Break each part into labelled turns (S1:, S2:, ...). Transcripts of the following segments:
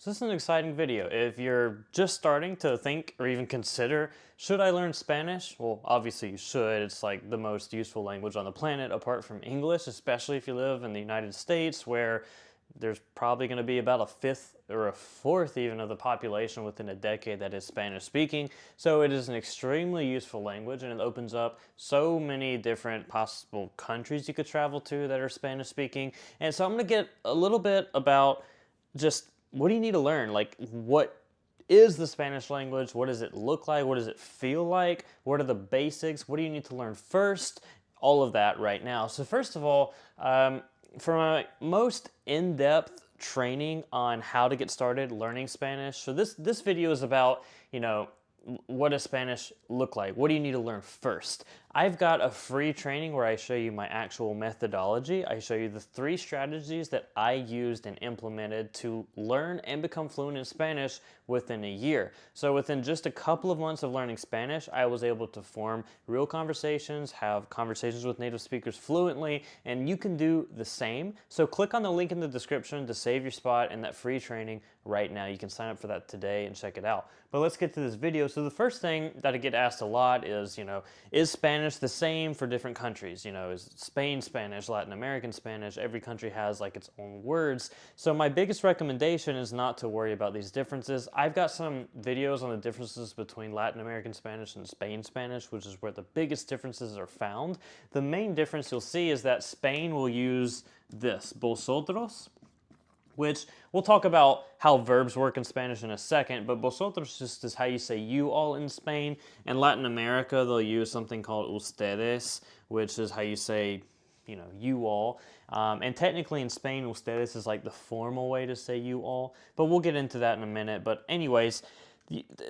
S1: So this is an exciting video. If you're just starting to think or even consider, should I learn Spanish? Well, obviously you should. It's like the most useful language on the planet apart from English, especially if you live in the United States where there's probably going to be about a fifth or a fourth even of the population within a decade that is Spanish speaking. So it is an extremely useful language and it opens up so many different possible countries you could travel to that are Spanish speaking. And so I'm going to get a little bit about just what do you need to learn? Like, what is the Spanish language? What does it look like? What does it feel like? What are the basics? What do you need to learn first? All of that right now. So first of all, for my most in-depth training on how to get started learning Spanish, so this video is about, what does Spanish look like? What do you need to learn first? I've got a free training where I show you my actual methodology. I show you the 3 strategies that I used and implemented to learn and become fluent in Spanish within a year. So within just a couple of months of learning Spanish, I was able to form real conversations, have conversations with native speakers fluently, and you can do the same. So click on the link in the description to save your spot in that free training right now. You can sign up for that today and check it out. But let's get to this video. So the first thing that I get asked a lot is, is Spanish the same for different countries? Is Spain Spanish, Latin American Spanish? Every country has like its own words. So my biggest recommendation is not to worry about these differences. I've got some videos on the differences between Latin American Spanish and Spain Spanish, which is where the biggest differences are found. The main difference you'll see is that Spain will use this, vosotros, which we'll talk about how verbs work in Spanish in a second, but vosotros just is how you say you all in Spain. In Latin America, they'll use something called ustedes, which is how you say, you all. And technically in Spain, ustedes is like the formal way to say you all, but we'll get into that in a minute. But anyways,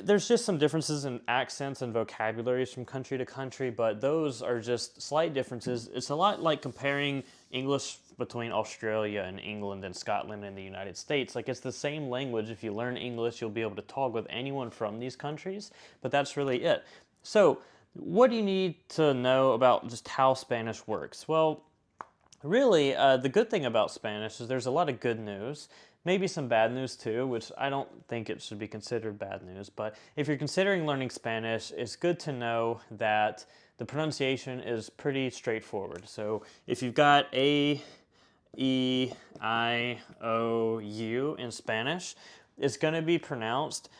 S1: there's just some differences in accents and vocabularies from country to country, but those are just slight differences. It's a lot like comparing English between Australia and England and Scotland and the United States. Like, it's the same language. If you learn English, you'll be able to talk with anyone from these countries, but that's really it. So what do you need to know about just how Spanish works? Well, really, the good thing about Spanish is there's a lot of good news, maybe some bad news too, which I don't think it should be considered bad news, but if you're considering learning Spanish, it's good to know that the pronunciation is pretty straightforward. So if you've got A, E, I, O, U in Spanish, it's going to be pronounced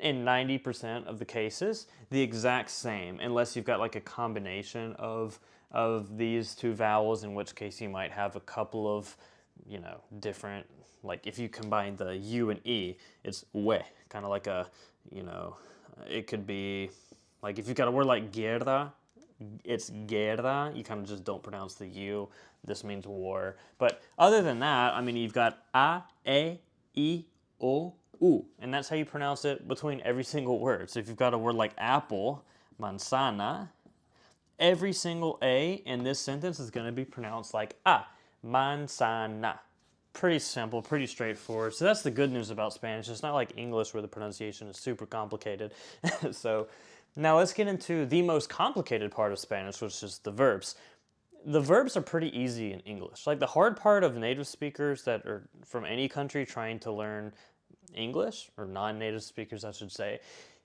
S1: in 90% of the cases the exact same, unless you've got like a combination of these 2 vowels, in which case you might have a couple of, different, like if you combine the U and E, it's we, kind of like a, it could be, like if you've got a word like guerra, it's guerra, you kind of just don't pronounce the U. This means war. But other than that, I mean, you've got A, E, I, O, U, and that's how you pronounce it between every single word. So if you've got a word like apple, manzana, every single A in this sentence is going to be pronounced like A, manzana. Pretty simple, pretty straightforward. So that's the good news about Spanish. It's not like English where the pronunciation is super complicated. So now let's get into the most complicated part of Spanish, which is the verbs. The verbs are pretty easy in English. Like, the hard part of native speakers that are from any country trying to learn English, or non-native speakers I should say,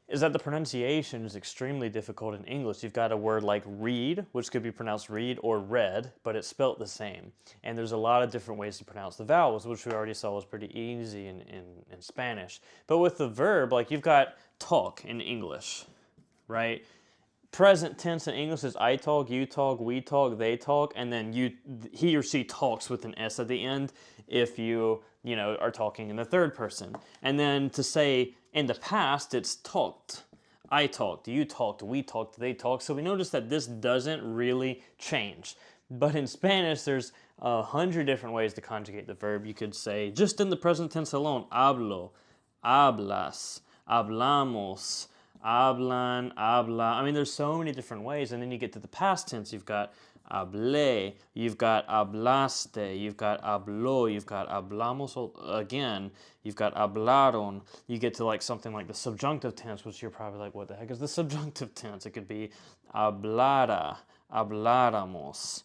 S1: is that the pronunciation is extremely difficult in English. You've got a word like read, which could be pronounced read or read, but it's spelt the same. And there's a lot of different ways to pronounce the vowels, which we already saw was pretty easy in Spanish. But with the verb, like, you've got talk in English, right? Present tense in English is I talk, you talk, we talk, they talk, and then he or she talks with an S at the end if you are talking in the third person. And then to say in the past, it's talked. I talked, you talked, we talked, they talked. So we notice that this doesn't really change. But in Spanish, there's 100 different ways to conjugate the verb. You could say, just in the present tense alone, hablo, hablas, hablamos, hablan, habla. I mean, there's so many different ways. And then you get to the past tense. You've got hablé, you've got hablaste, you've got habló, you've got hablamos again, you've got hablaron. You get to like something like the subjunctive tense, which you're probably like, what the heck is the subjunctive tense? It could be hablara, habláramos.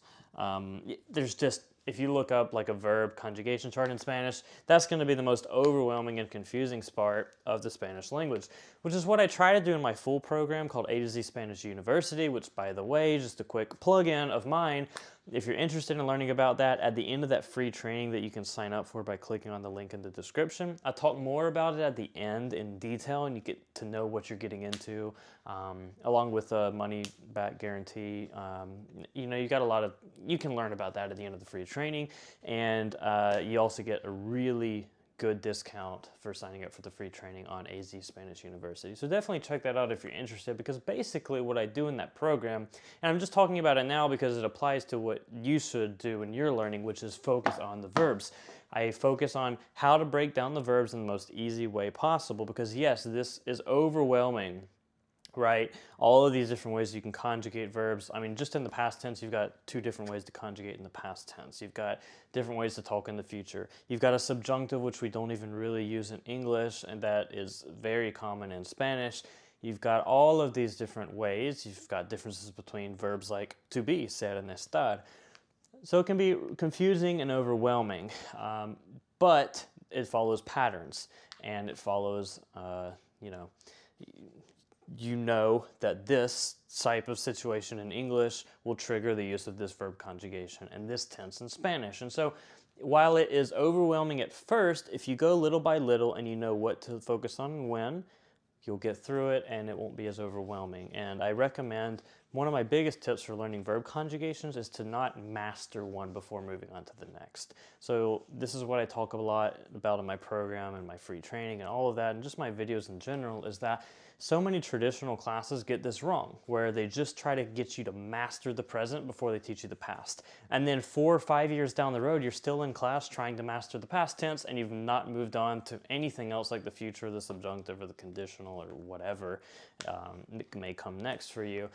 S1: There's just if you look up like a verb conjugation chart in Spanish, that's going to be the most overwhelming and confusing part of the Spanish language, which is what I try to do in my full program called A to Z Spanish University, which, by the way, just a quick plug-in of mine. If you're interested in learning about that, at the end of that free training that you can sign up for by clicking on the link in the description, I talk more about it at the end in detail, and you get to know what you're getting into, along with a money back guarantee. You know, you got a lot of, you can learn about that at the end of the free training, and you also get a really good discount for signing up for the free training on AZ Spanish University. So definitely check that out if you're interested, because basically what I do in that program, and I'm just talking about it now because it applies to what you should do in your learning, which is focus on the verbs. I focus on how to break down the verbs in the most easy way possible, because yes, this is overwhelming, right? All of these different ways you can conjugate verbs. I mean, just in the past tense, you've got 2 different ways to conjugate in the past tense. You've got different ways to talk in the future. You've got a subjunctive, which we don't even really use in English, and that is very common in Spanish. You've got all of these different ways. You've got differences between verbs like to be, ser and estar. So it can be confusing and overwhelming, but it follows patterns, and it follows, you know that this type of situation in English will trigger the use of this verb conjugation and this tense in Spanish. And so while it is overwhelming at first, if you go little by little and you know what to focus on and when, you'll get through it and it won't be as overwhelming. And I recommend, one of my biggest tips for learning verb conjugations is to not master one before moving on to the next. So this is what I talk a lot about in my program and my free training and all of that, and just my videos in general, is that so many traditional classes get this wrong, where they just try to get you to master the present before they teach you the past. And then 4 or 5 years down the road, you're still in class trying to master the past tense, and you've not moved on to anything else like the future, the subjunctive, or the conditional, or whatever may come next for you.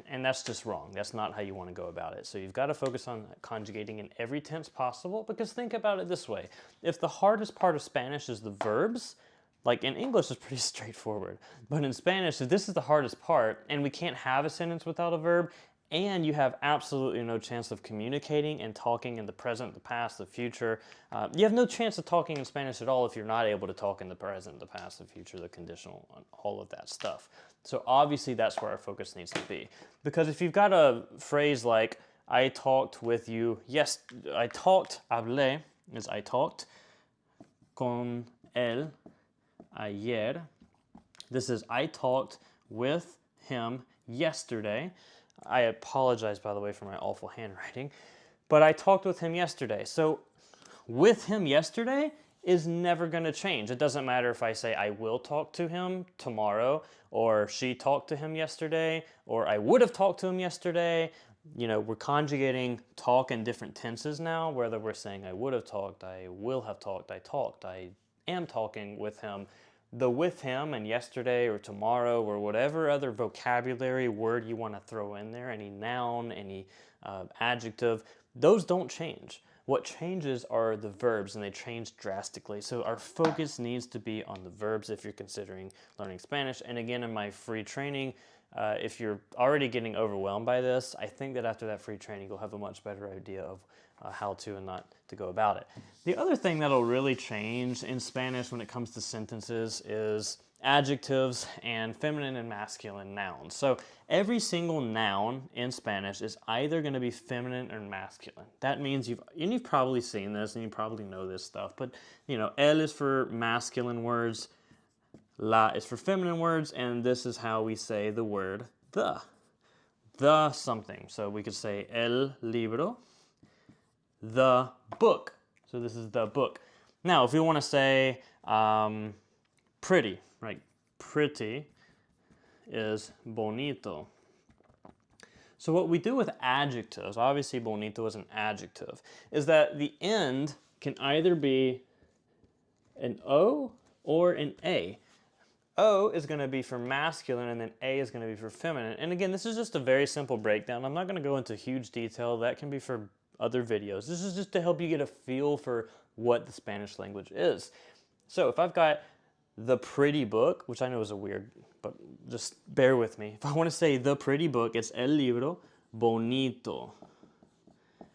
S1: And that's just wrong. That's not how you want to go about it. So you've got to focus on conjugating in every tense possible, because think about it this way. If the hardest part of Spanish is the verbs, like in English it's pretty straightforward, but in Spanish, if this is the hardest part and we can't have a sentence without a verb, and you have absolutely no chance of communicating and talking in the present, the past, the future, you have no chance of talking in Spanish at all if you're not able to talk in the present, the past, the future, the conditional, all of that stuff. So obviously that's where our focus needs to be. Because if you've got a phrase like, I talked with you, yes, I talked, hablé, is I talked, con él, ayer. This is I talked with him yesterday. I apologize, by the way, for my awful handwriting, but I talked with him yesterday. So with him yesterday is never going to change. It doesn't matter if I say I will talk to him tomorrow, or she talked to him yesterday, or I would have talked to him yesterday. You know, we're conjugating talk in different tenses now, whether we're saying I would have talked, I will have talked, I am talking with him. The with him and yesterday or tomorrow or whatever other vocabulary word you want to throw in there, any noun, any adjective, those don't change. What changes are the verbs, and they change drastically. So our focus needs to be on the verbs if you're considering learning Spanish. And again, in my free training, if you're already getting overwhelmed by this, I think that after that free training, you'll have a much better idea of how to and not to go about it. The other thing that'll really change in Spanish when it comes to sentences is adjectives and feminine and masculine nouns. So every single noun in Spanish is either going to be feminine or masculine. That means you've probably seen this and you probably know this stuff, but you know, el is for masculine words, la is for feminine words, and this is how we say the word the something. So we could say el libro, the book. So this is the book. Now, if we want to say pretty, right? Pretty is bonito. So what we do with adjectives, obviously bonito is an adjective, is that the end can either be an O or an A. O is going to be for masculine, and then A is going to be for feminine. And again, this is just a very simple breakdown. I'm not going to go into huge detail. That can be for other videos. This is just to help you get a feel for what the Spanish language is. So if I've got the pretty book, which I know is a weird, but just bear with me. If I want to say the pretty book, it's el libro bonito.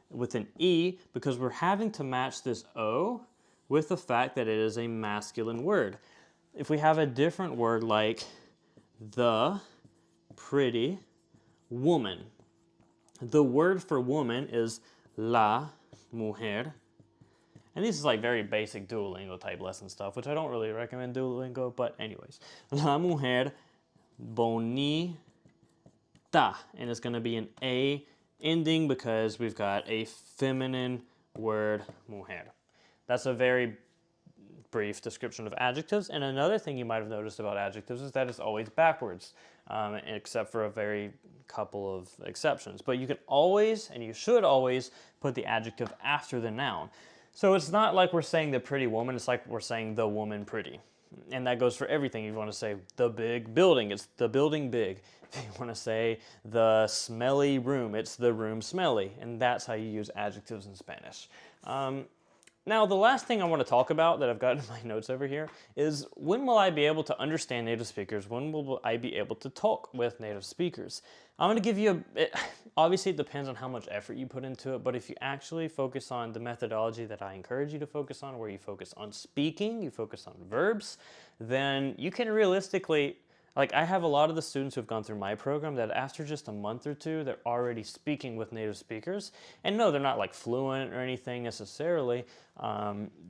S1: with an E because we're having to match this O with the fact that it is a masculine word. If we have a different word like the pretty woman, the word for woman is la mujer. And this is like very basic Duolingo type lesson stuff, which I don't really recommend Duolingo, but anyways. La mujer bonita. And it's going to be an A ending because we've got a feminine word, mujer. That's a very brief description of adjectives. And another thing you might have noticed about adjectives is that it's always backwards, except for a very couple of exceptions. But you can always, and you should always, put the adjective after the noun. So it's not like we're saying the pretty woman, it's like we're saying the woman pretty. And that goes for everything. If you want to say the big building, it's the building big. If you want to say the smelly room, it's the room smelly. And that's how you use adjectives in Spanish. Now, the last thing I want to talk about that I've got in my notes over here is when will I be able to understand native speakers? When will I be able to talk with native speakers? I'm going to give you obviously it depends on how much effort you put into it, but if you actually focus on the methodology that I encourage you to focus on, where you focus on speaking, you focus on verbs, then you can realistically, like I have a lot of the students who have gone through my program that after just a month or two, they're already speaking with native speakers. And no, they're not like fluent or anything necessarily.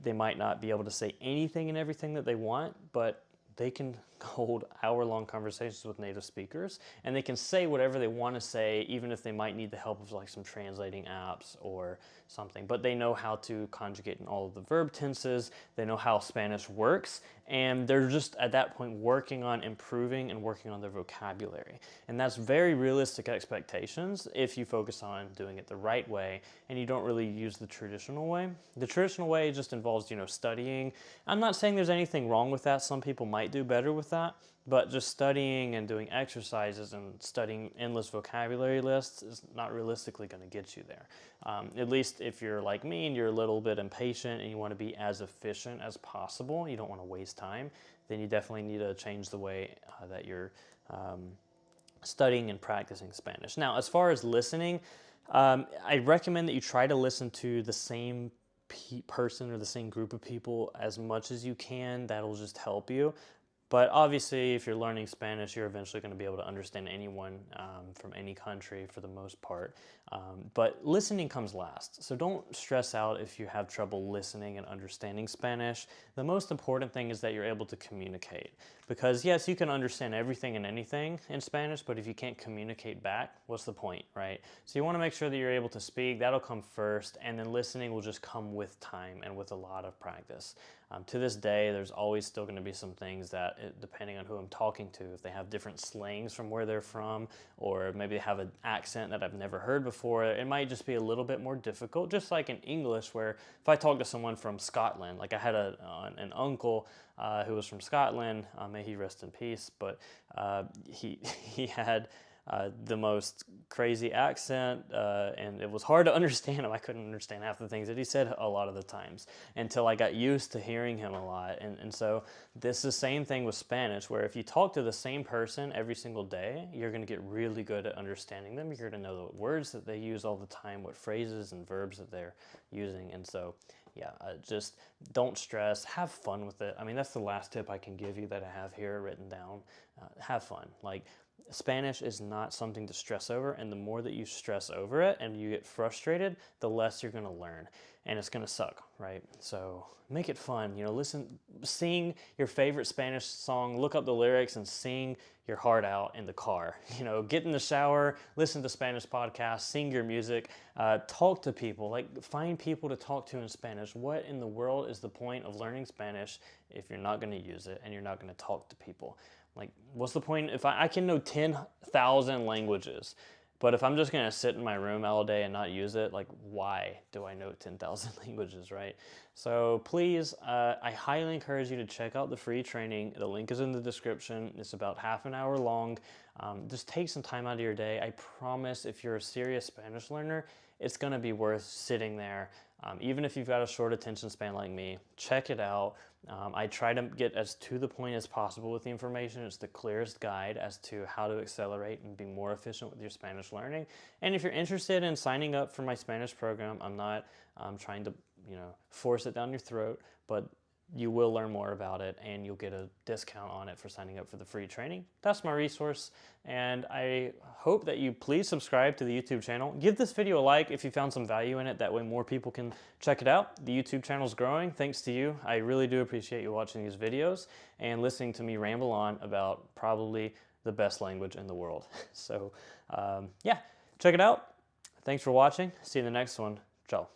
S1: They might not be able to say anything and everything that they want, but they can hold hour-long conversations with native speakers, and they can say whatever they want to say, even if they might need the help of like some translating apps or something. But they know how to conjugate in all of the verb tenses, they know how Spanish works, and they're just at that point working on improving and working on their vocabulary. And that's very realistic expectations if you focus on doing it the right way and you don't really use the traditional way. The traditional way just involves, studying. I'm not saying there's anything wrong with that. Some people might do better with that, but just studying and doing exercises and studying endless vocabulary lists is not realistically going to get you there. At least if you're like me and you're a little bit impatient and you want to be as efficient as possible, you don't want to waste time, then you definitely need to change the way that you're studying and practicing Spanish. Now, as far as listening, I recommend that you try to listen to the same person or the same group of people as much as you can. That'll just help you. But obviously, if you're learning Spanish, you're eventually going to be able to understand anyone from any country for the most part. But listening comes last. So don't stress out if you have trouble listening and understanding Spanish. The most important thing is that you're able to communicate. Because yes, you can understand everything and anything in Spanish, but if you can't communicate back, what's the point, right? So you want to make sure that you're able to speak. That'll come first, and then listening will just come with time and with a lot of practice. To this day, there's always still going to be some things that, depending on who I'm talking to, if they have different slangs from where they're from, or maybe they have an accent that I've never heard before, it might just be a little bit more difficult. Just like in English, where if I talk to someone from Scotland, like I had an uncle who was from Scotland, may he rest in peace, but he had the most crazy accent, and it was hard to understand him. I couldn't understand half the things that he said a lot of the times until I got used to hearing him a lot. And so this is the same thing with Spanish, where if you talk to the same person every single day, you're going to get really good at understanding them. You're going to know the words that they use all the time, what phrases and verbs that they're using. And so yeah, just don't stress, have fun with it. I mean, that's the last tip I can give you that I have here written down. Have fun. Like, Spanish is not something to stress over, and the more that you stress over it and you get frustrated, the less you're going to learn, and it's going to suck, right? So make it fun. Sing your favorite Spanish song, look up the lyrics and sing your heart out in the car. Get in the shower, listen to Spanish podcasts, sing your music, talk to people, like find people to talk to in Spanish. What in the world is the point of learning Spanish if you're not going to use it and you're not going to talk to people? Like, what's the point? If I can know 10,000 languages, but if I'm just going to sit in my room all day and not use it, like, why do I know 10,000 languages, right? So please, I highly encourage you to check out the free training. The link is in the description. It's about half an hour long. Just take some time out of your day. I promise if you're a serious Spanish learner, it's going to be worth sitting there. Even if you've got a short attention span like me, check it out. I try to get as to the point as possible with the information. It's the clearest guide as to how to accelerate and be more efficient with your Spanish learning. And if you're interested in signing up for my Spanish program, I'm not trying to force it down your throat, but you will learn more about it and you'll get a discount on it for signing up for the free training. That's my resource, and I hope that you please subscribe to the YouTube channel. Give this video a like if you found some value in it. That way more people can check it out. The YouTube channel is growing thanks to you. I really do appreciate you watching these videos and listening to me ramble on about probably the best language in the world. So yeah, check it out. Thanks for watching. See you in the next one. Ciao.